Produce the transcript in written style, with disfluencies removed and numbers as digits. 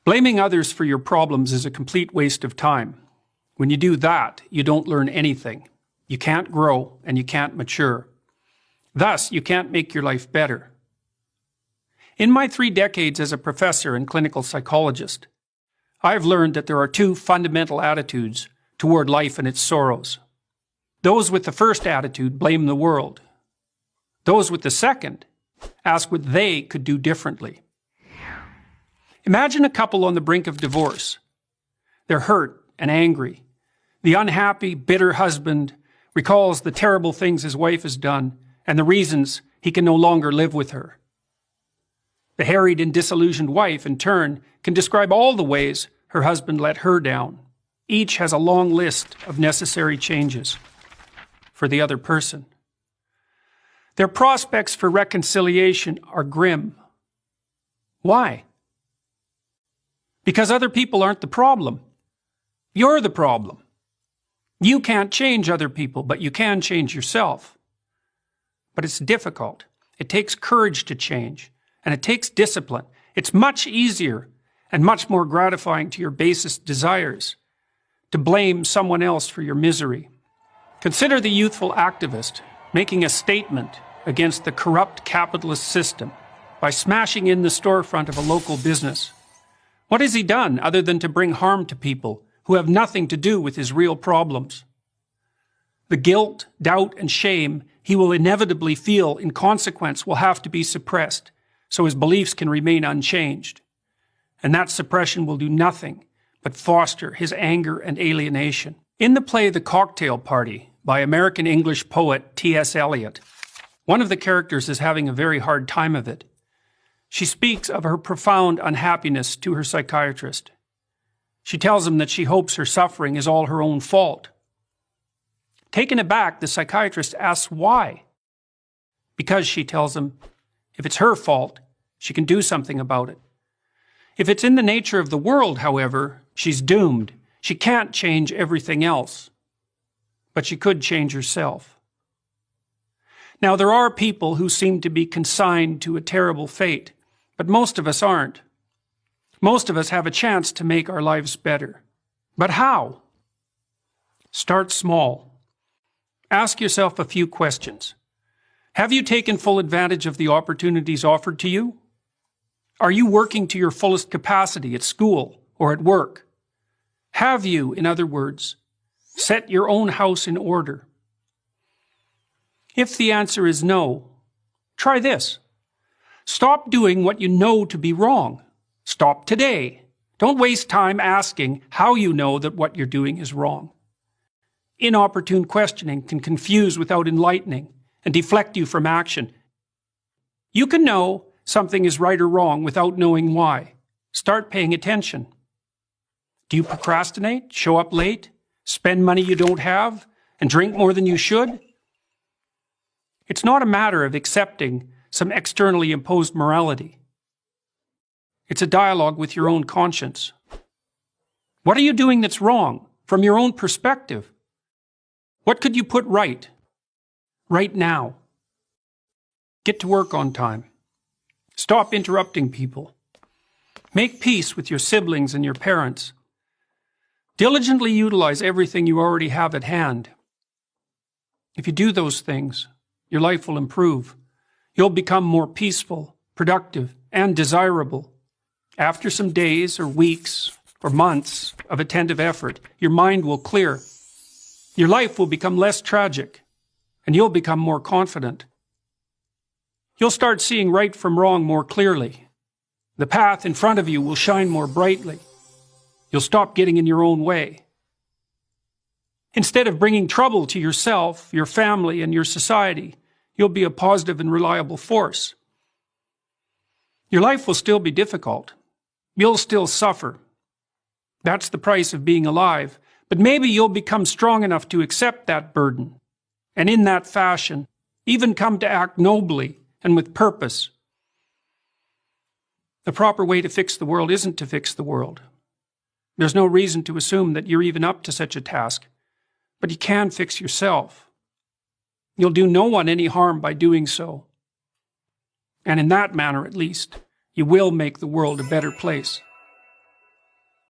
Blaming others for your problems is a complete waste of time. When you do that, you don't learn anything. You can't grow and you can't mature. Thus, you can't make your life better. In my 3 decades as a professor and clinical psychologist, I've learned that there are 2 fundamental attitudes toward life and its sorrows. Those with the first attitude blame the world. Those with the second ask what they could do differently. Imagine a couple on the brink of divorce. They're hurt and angry. The unhappy, bitter husband recalls the terrible things his wife has done and the reasons he can no longer live with her. The harried and disillusioned wife, in turn, can describe all the ways her husband let her down. Each has a long list of necessary changes for the other person. Their prospects for reconciliation are grim. Why? Because other people aren't the problem. You're the problem. You can't change other people, but you can change yourself. But it's difficult. It takes courage to change, and it takes discipline. It's much easier and much more gratifying to your basest desires to blame someone else for your misery. Consider the youthful activist making a statement against the corrupt capitalist system by smashing in the storefront of a local business. What has he done other than to bring harm to people who have nothing to do with his real problems? The guilt, doubt, and shame he will inevitably feel in consequence will have to be suppressed so his beliefs can remain unchanged. And that suppression will do nothing but foster his anger and alienation. In the play The Cocktail Party by American English poet T.S. Eliot, one of the characters is having a very hard time of it. She speaks of her profound unhappiness to her psychiatrist. She tells him that she hopes her suffering is all her own fault. Taken aback, the psychiatrist asks why. Because, she tells him, if it's her fault, she can do something about it. If it's in the nature of the world, however, she's doomed. She can't change everything else. But she could change herself. Now, there are people who seem to be consigned to a terrible fate, but most of us aren't. Most of us have a chance to make our lives better. But how? Start small. Ask yourself a few questions. Have you taken full advantage of the opportunities offered to you? Are you working to your fullest capacity at school or at work? Have you, in other words, set your own house in order? If the answer is no, try this. Stop doing what you know to be wrong. Stop today. Don't waste time asking how you know that what you're doing is wrong. Inopportune questioning can confuse without enlightening and deflect you from action. You can know something is right or wrong without knowing why. Start paying attention. Do you procrastinate, show up late, spend money you don't have, and drink more than you should? It's not a matter of accepting some externally imposed morality. It's a dialogue with your own conscience. What are you doing that's wrong from your own perspective? What could you put right now? Get to work on time. Stop interrupting people. Make peace with your siblings and your parents. Diligently utilize everything you already have at hand. If you do those things, your life will improve. You'll become more peaceful, productive, and desirable. After some days or weeks or months of attentive effort, your mind will clear. Your life will become less tragic, and you'll become more confident. You'll start seeing right from wrong more clearly. The path in front of you will shine more brightly. You'll stop getting in your own way. Instead of bringing trouble to yourself, your family, and your society, you'll be a positive and reliable force. Your life will still be difficult. You'll still suffer. That's the price of being alive. But maybe you'll become strong enough to accept that burden, and in that fashion, even come to act nobly and with purpose. The proper way to fix the world isn't to fix the world. There's no reason to assume that you're even up to such a task, but you can fix yourself. You'll do no one any harm by doing so. And in that manner, at least, you will make the world a better place.